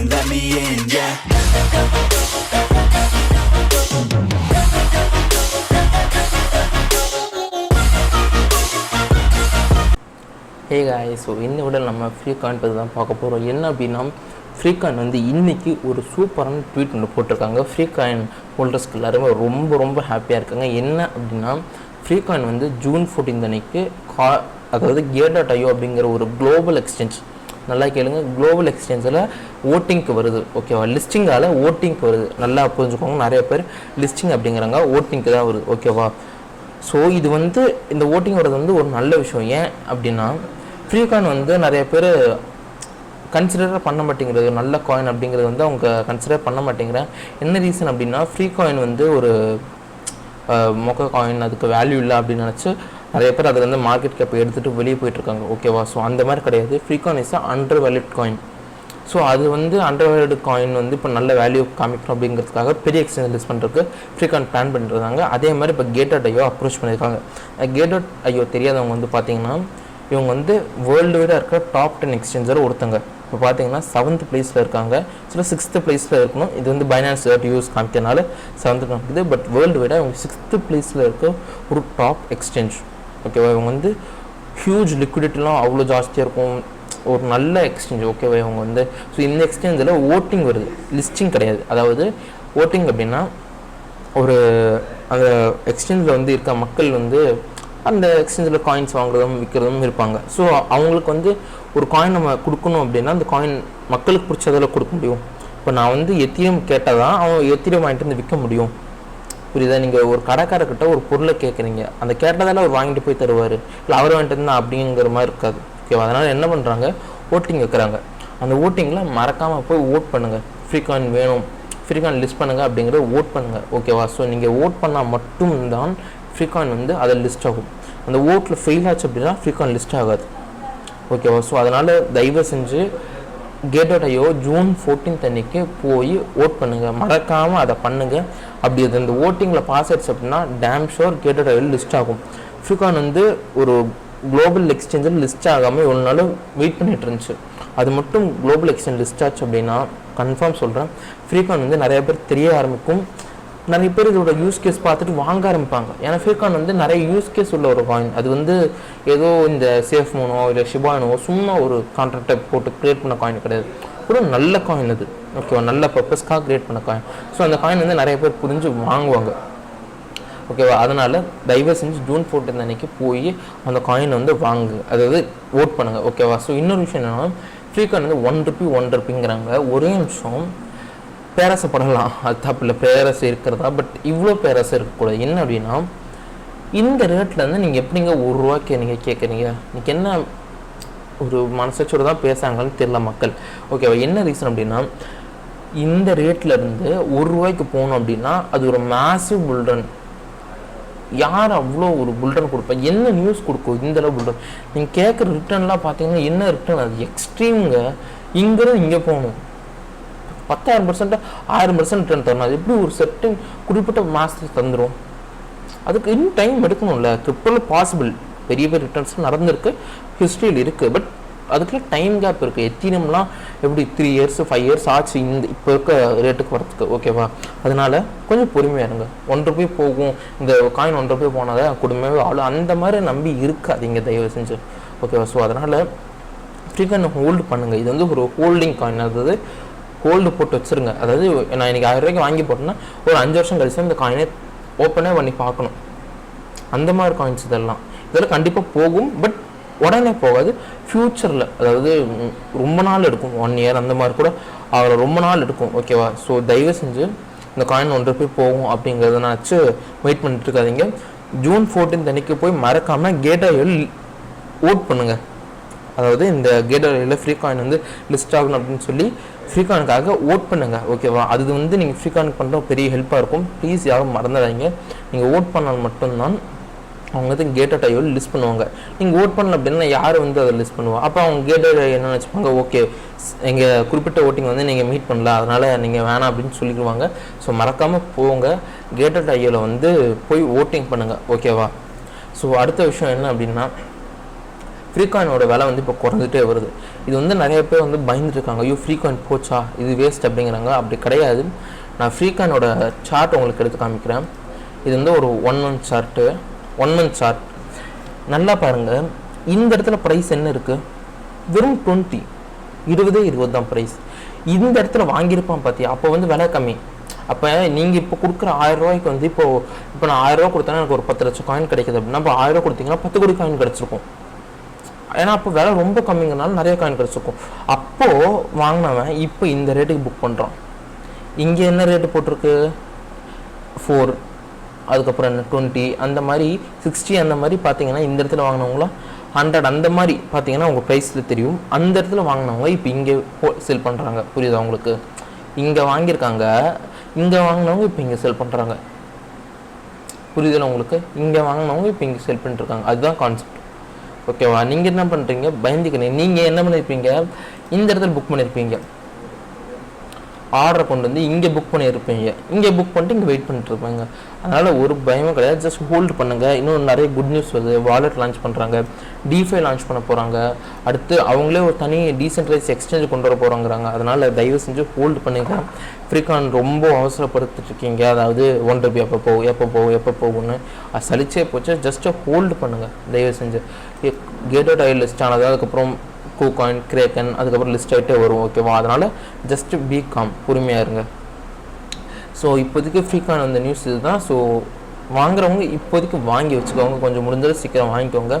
in, let me in, yeah. Hey guys, so இந்த வீடியோவில் நம்ம Freecoin பற்றி தான் பார்க்க போகிறோம். என்ன அப்படின்னா Freecoin வந்து இன்றைக்கி ஒரு சூப்பரான ட்வீட் ஒன்று போட்டிருக்காங்க. Freecoin ஹோல்டர்ஸ்க்கு எல்லாருமே ரொம்ப ஹாப்பியாக இருக்காங்க. என்ன அப்படின்னா Freecoin வந்து ஜூன் 14 அன்னைக்கு அதாவது Gate.io அப்படிங்கிற ஒரு குளோபல் எக்ஸ்சேஞ்ச், நல்லா கேளுங்க, குளோபல் எக்ஸ்சேஞ்சில் ஓட்டிங்க்கு வருது. ஓகேவா, லிஸ்டிங்கால் ஓட்டிங்க்கு வருது. நல்லா புரிஞ்சுக்கோங்க, நிறைய பேர் லிஸ்டிங் அப்படிங்கிறாங்க, ஓட்டிங்க்கு தான் வருது. ஓகேவா, ஸோ இது வந்து இந்த ஓட்டிங் வர்றது வந்து ஒரு நல்ல விஷயம். ஏன் அப்படின்னா Freecoin வந்து நிறைய பேர் கன்சிடர் பண்ண மாட்டேங்கிறது, நல்ல காயின் அப்படிங்கிறது வந்து அவங்க கன்சிடர் பண்ண மாட்டேங்கிறேன். என்ன ரீசன் அப்படின்னா Freecoin வந்து ஒரு மொக்க காயின், அதுக்கு வேல்யூ இல்லை அப்படின்னு நினச்சி நிறைய பேர் அதில் வந்து மார்க்கெட் கேப் எடுத்துகிட்டு வெளியே போயிட்டுருக்காங்க. ஓகேவா, ஸோ அந்த மாதிரி கிடையாது. Freecoin is under valued coin. So அது வந்து அண்டர் வேல்யூட் காயின் வந்து இப்போ நல்ல வேல்யூ காமிக்கணும் அப்படிங்கிறதுக்காக பெரிய எக்ஸ்சேஞ்ச் லிஸ்ட் பண்ணுறதுக்கு Freecoin பிளான் பண்ணிருக்காங்க. அதே மாதிரி இப்போ Gate.io அப்ரோச் பண்ணியிருக்காங்க. Gate.io தெரியாதவங்க வந்து பார்த்தீங்கன்னா இவங்க வந்து வேர்ல்டு வைடாக இருக்கிற டாப் 10 எக்ஸ்சேஞ்சர் ஒருத்தங்க. இப்போ பார்த்தீங்கன்னா 7th பிளேஸில் இருக்காங்க. சில 6th பிளேஸில் இருக்கணும். இது வந்து Binance.us காமிக்கிறனால 7th காமிக்குது. பட் வேர்ல்டு வைடாக இவங்க 6th பிளேஸில் இருக்க ஒரு டாப் எக்ஸ்சேஞ்ச். ஓகேவா, இவங்க வந்து ஹியூஜ் லிக்விடிட்டிலாம் அவ்வளோ ஜாஸ்தியாக இருக்கும், ஒரு நல்ல எக்ஸ்சேஞ்ச். ஓகேவா, இவங்க வந்து ஸோ இந்த எக்ஸ்சேஞ்சில் ஓட்டிங் வருது, லிஸ்டிங் கிடையாது. அதாவது ஓட்டிங் அப்படின்னா ஒரு அந்த எக்ஸ்சேஞ்சில் வந்து இருக்க மக்கள் வந்து அந்த எக்ஸ்சேஞ்சில் காயின்ஸ் வாங்குறதும் விற்கிறதும் இருப்பாங்க. ஸோ அவங்களுக்கு வந்து ஒரு காயின் நம்ம கொடுக்கணும் அப்படின்னா அந்த காயின் மக்களுக்கு பிடிச்சதில் கொடுக்க முடியும். இப்போ நான் வந்து எத்திரியம் கேட்டால் தான் அவன் எத்திரியம் வாங்கிட்டு வந்து விற்க முடியும். புரியுதா, நீங்கள் ஒரு கடைக்காரர்கிட்ட ஒரு பொருளை கேட்குறீங்க, அந்த கேட்டதால் அவர் வாங்கிட்டு போய் தருவார், இல்லை அவர் வாங்கிட்டு இருந்தால் அப்படிங்கிற மாதிரி இருக்காது. ஓகேவா, அதனால் என்ன பண்ணுறாங்க, ஓட்டிங் வைக்கிறாங்க. அந்த ஓட்டிங்கில் மறக்காமல் போய் ஓட் பண்ணுங்கள். Freecoin வேணும், Freecoin லிஸ்ட் பண்ணுங்கள் அப்படிங்கிறத ஓட் பண்ணுங்கள். ஓகேவா, ஸோ நீங்கள் ஓட் பண்ணால் மட்டும்தான் Freecoin வந்து அதை லிஸ்ட் ஆகும். அந்த ஓட்டில் ஃபெயில் ஆச்சு அப்படின்னா Freecoin லிஸ்ட் ஆகாது. ஓகேவா, ஸோ அதனால் தயவு செஞ்சு Gate.io ஜூன் 14 அன்னைக்கு போய் ஓட் பண்ணுங்கள், மறக்காமல் அதை பண்ணுங்கள். அப்படி அது இந்த ஓட்டிங்கில் பாஸ் ஆயிடுச்சு அப்படின்னா டேம் ஷோர் Gate.io லிஸ்ட் ஆகும். Freecoin வந்து ஒரு குளோபல் எக்ஸ்சேஞ்சில் லிஸ்ட் ஆகாமல் ஒரு நாள் வெயிட் பண்ணிட்டு இருந்துச்சு. அது மட்டும் குளோபல் எக்ஸ்சேஞ்ச் லிஸ்ட் ஆச்சு அப்படின்னா கன்ஃபார்ம் சொல்கிறேன் Freecoin வந்து நிறைய பேர் தெரிய ஆரம்பிக்கும். நிறைய பேர் இதோட யூஸ் கேஸ் பார்த்துட்டு வாங்க ஆரம்பிப்பாங்க. ஏன்னா Freecoin வந்து நிறைய யூஸ் கேஸ் உள்ள ஒரு காயின். அது வந்து ஏதோ இந்த சேஃப் மோனோ இல்லை ஷிபானோ சும்மா ஒரு கான்ட்ராக்டை போட்டு க்ரியேட் பண்ண காயின் கிடையாது, ஒரு நல்ல காயின் அது. ஓகேவா, நல்ல பர்பஸ்க்காக க்ரியேட் பண்ண காயின். ஸோ அந்த காயின் வந்து நிறைய பேர் புரிஞ்சு வாங்குவாங்க. ஓகேவா, அதனால் தயவு செஞ்சு ஜூன் 14 அன்னைக்கு போய் அந்த காயினை வந்து வாங்கு, அதாவது ஓட் பண்ணுங்கள். ஓகேவா, ஸோ இன்னொரு விஷயம் என்னென்னா Freecoin வந்து ₹1 ஒரே நிமிஷம் பேராசைப்படலாம், அது தப்பு இல்லை, பேராசை இருக்கிறதா. பட் இவ்வளோ பேராசை இருக்கக்கூடாது. என்ன அப்படின்னா இந்த ரேட்லேருந்து நீங்கள் எப்படிங்க ₹1 நீங்கள் கேட்குறீங்க? இன்றைக்கி என்ன ஒரு மனசாட்சியோடு தான் பேசுகிறாங்கன்னு தெரியல மக்கள். ஓகேவா, என்ன ரீசன் அப்படின்னா இந்த ரேட்லேருந்து ₹1 போகணும் அப்படின்னா அது ஒரு மேசிவ் புல்டன். யார் அவ்வளோ ஒரு புல்டன் கொடுப்பா? என்ன நியூஸ் கொடுக்கும் இந்தளவு புல்டன்? நீங்கள் கேட்குற ரிட்டர்ன்லாம் பார்த்தீங்கன்னா என்ன ரிட்டர்ன், அது எக்ஸ்ட்ரீம்ங்க. இங்கேருந்து இங்கே போகணும் 10,000% 1000% ரிட்டர்ன் தரணும். அது எப்படி ஒரு செட்டிங் குறிப்பிட்ட மாதத்துக்கு தந்துடும்? அதுக்கு இன்னும் டைம் எடுக்கணும்ல. கிரிப்டோவில் பாசிபிள், பெரிய பெரிய ரிட்டர்ன்ஸ் நடந்திருக்கு, ஹிஸ்ட்ரியில் இருக்குது. பட் அதுக்குள்ள டைம் கேப் இருக்குது. எத்தினம்லாம் எப்படி 3 years 5 years ஆச்சு இந்த இப்போ இருக்க ரேட்டுக்கு வரத்துக்கு. ஓகேவா, அதனால் கொஞ்சம் பொறுமையாக இருங்க. ₹1 போகும், இந்த காயின் ₹1 போனாலே குடும்பமே ஆளு, அந்த மாதிரி நம்பி இருக்காதீங்க தயவு செஞ்சு. ஓகேவா, ஸோ அதனால் Freecoin ஹோல்டு பண்ணுங்கள். இது வந்து ஒரு ஹோல்டிங் காயின், அதாவது ஹோல்டு போட்டு வச்சுருங்க. அதாவது நான் இன்றைக்கி ₹1000 வாங்கி போட்டேன்னா ஒரு 5 வருஷம் கழிச்சு இந்த காயினை ஓப்பனே பண்ணி பார்க்கணும். அந்த மாதிரி காயின்ஸ் இதெல்லாம் கண்டிப்பாக போகும். பட் உடனே போகாது, ஃப்யூச்சரில், அதாவது ரொம்ப நாள் எடுக்கும், 1 year அந்த மாதிரி கூட அவ்வளோ ரொம்ப நாள் எடுக்கும். ஓகேவா, ஸோ தயவு செஞ்சு இந்த காயின் ₹1 போகும் அப்படிங்கிறதுனாச்சு வெயிட் பண்ணிட்டு இருக்காதிங்க. ஜூன் 14 அன்னைக்கு போய் மறக்காமல் Gate.io ஓட் பண்ணுங்கள். அதாவது இந்த Gate.io Freecoin வந்து லிஸ்ட் ஆகணும் அப்படின்னு சொல்லி Freecoinக்காக ஓட் பண்ணுங்கள். ஓகேவா, அது வந்து நீங்கள் Freecoin பண்ணுற பெரிய ஹெல்ப்பாக இருக்கும். ப்ளீஸ் யாரும் மறந்துடாதீங்க. நீங்கள் ஓட் பண்ணால் மட்டும்தான் அவங்க வந்து Gate.io லிஸ்ட் பண்ணுவாங்க. நீங்கள் ஓட் பண்ணல அப்படின்னா யார் வந்து அதை லிஸ்ட் பண்ணுவாங்க? அப்போ அவங்க Gate.io என்ன நினச்சிப்பாங்க, ஓகே எங்கள் குறிப்பிட்ட ஓட்டிங் வந்து நீங்கள் மீட் பண்ணல, அதனால் நீங்கள் வேணாம் அப்படின்னு சொல்லிடுவாங்க. ஸோ மறக்காமல் போங்க, Gate.io வந்து போய் ஓட்டிங் பண்ணுங்கள். ஓகேவா, ஸோ அடுத்த விஷயம் என்ன அப்படின்னா ஃப்ரீகாயினோட விலை வந்து இப்போ குறைஞ்சிட்டே வருது. இது வந்து நிறைய பேர் வந்து பயந்துட்டு இருக்காங்க, ஐயோ ஃப்ரீகாயின் போச்சா இது வேஸ்ட் அப்படிங்கிறாங்க. அப்படி கிடையாது. நான் ஃப்ரீகாயினோட சார்ட் உங்களுக்கு எடுத்து காமிக்கிறேன். இது வந்து ஒரு 1 month சார்ட்டு. 1 month சார்ட் நல்லா பாருங்கள். இந்த இடத்துல ப்ரைஸ் என்ன இருக்குது, வெறும் 20 தான் ப்ரைஸ். இந்த இடத்துல வாங்கியிருப்பான் பார்த்தியா, அப்போ வந்து விலை கம்மி. அப்போ நீங்கள் இப்போ கொடுக்குற 1000 ரூபாய்க்கு வந்து இப்போ நான் 1000 ரூபா கொடுத்தேன்னா எனக்கு ஒரு 10 லட்சம் காயின் கிடைக்குது அப்படின்னா, இப்போ 1000 ரூபா கொடுத்தீங்கன்னா 10 கோடி காயின் கிடச்சிருக்கும். ஏன்னா அப்போ விலை ரொம்ப கம்மிங்கனால நிறைய காயின் கிடச்சிருக்கும். அப்போது வாங்கினவன் இப்போ இந்த ரேட்டுக்கு புக் பண்ணுறான். இங்கே என்ன ரேட்டு போட்டிருக்கு, 4, அதுக்கப்புறம் என்ன 20, அந்த மாதிரி 60, அந்த மாதிரி பார்த்தீங்கன்னா இந்த இடத்துல வாங்கினவங்களாம் 100, அந்த மாதிரி பார்த்தீங்கன்னா உங்கள் ப்ரைஸில் தெரியும். அந்த இடத்துல வாங்கினவங்க இப்போ இங்கே செல் பண்ணுறாங்க. புரியுதா உங்களுக்கு? இங்கே வாங்கியிருக்காங்க, இங்கே வாங்கினவங்க இப்போ இங்கே செல் பண்ணுறாங்க. புரியுதுல உங்களுக்கு? இங்கே வாங்கினவங்க இப்போ இங்கே செல் பண்ணிட்டுருக்காங்க. அதுதான் கான்செப்ட். ஓகேவா? நீங்கள் என்ன பண்ணுறீங்க, பயந்துக்கிறீங்க. நீங்கள் என்ன பண்ணியிருப்பீங்க, இந்த இடத்துல புக் பண்ணியிருப்பீங்க, ஆர்டரை கொண்டு வந்து இங்கே புக் பண்ணியிருப்பீங்க. இங்கே புக் பண்ணிட்டு இங்கே வெயிட் பண்ணிட்டு இருப்பாங்க. அதனால் ஒரு பயமும் கிடையாது. ஜஸ்ட் ஹோல்டு பண்ணுங்கள். இன்னும் நிறைய குட் நியூஸ் வருது. வாலெட் லான்ச் பண்ணுறாங்க, டிஃபை லான்ச் பண்ண போகிறாங்க. அடுத்து அவங்களே ஒரு தனி டீசென்ட்ரைஸ் எக்ஸ்சேஞ்ச் கொண்டு வர போகிறாங்கிறாங்க. அதனால் தயவு செஞ்சு ஹோல்டு பண்ணுங்க. ஃப்ரீகாயின் ரொம்ப அவசரப்படுத்திட்டுருக்கீங்க. அதாவது ₹1 எப்போ போகும்னு அது சலிச்சே போச்சு. ஜஸ்ட்டு ஹோல்டு பண்ணுங்கள் தயவு செஞ்சு. கேட்டட் ஆயில் லிஸ்ட் ஆனது, அதுக்கப்புறம் கூகாயின், கிரேக்கன், அதுக்கப்புறம் லிஸ்ட் ஆகிட்டே வரும். ஓகேவா? அதனால் ஜஸ்ட்டு பி காம், பொறுமையாக இருங்க. ஸோ இப்போதைக்கு ஃப்ரீகாயின் அந்த நியூஸ் இதுதான். ஸோ வாங்குறவங்க இப்போதைக்கு வாங்கி வச்சுக்கோங்க. கொஞ்சம் முடிஞ்சது சீக்கிரம் வாங்கிக்கோங்க.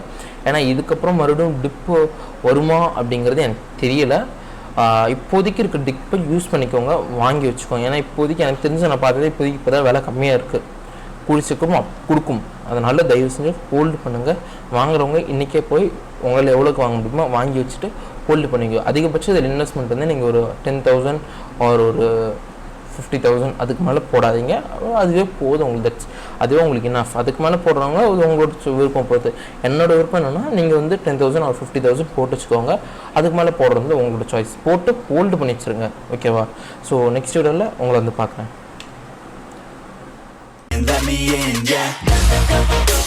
ஏன்னா இதுக்கப்புறம் மறுபடியும் டிப்பு வருமா அப்படிங்கிறது எனக்கு தெரியலை. இப்போதைக்கு இருக்க டிப்பை யூஸ் பண்ணிக்கோங்க, வாங்கி வச்சுக்கோங்க. ஏன்னா இப்போதைக்கு எனக்கு தெரிஞ்சு நான் பார்த்ததே இப்போதைக்கு இப்போ தான் விலை கம்மியாக இருக்குது, குடிச்சிக்கும் கொடுக்கும். அதனால் தயவு செஞ்சு ஹோல்டு பண்ணுங்கள். வாங்குறவங்க இன்றைக்கே போய் உங்களால் எவ்வளோக்கு வாங்க முடியுமோ வாங்கி வச்சுட்டு ஹோல்டு பண்ணிக்கோ. அதிகபட்சம் இதில் இன்வெஸ்ட்மெண்ட் வந்து நீங்கள் ஒரு 10,000 ஒரு 50,000 அதுக்கு மேலே போடாதீங்க. அதுவே போதும் உங்களுக்கு. அதுவே உங்களுக்கு இனஃப். அதுக்கு மேலே போடுறவங்க அது உங்களோட விருப்பம் பொறுத்து. என்னோடய விருப்பம் என்னென்னா நீங்கள் வந்து 10,000 ஒரு 50,000 போட்டு வச்சுக்கோங்க. அதுக்கு மேலே போடுறது உங்களோட சாய்ஸ். போட்டு ஹோல்டு பண்ணி வச்சுருங்க. ஓகேவா? ஸோ நெக்ஸ்ட் வீடியோவில் உங்களை வந்து பார்க்குறேன். Let me in, yeah.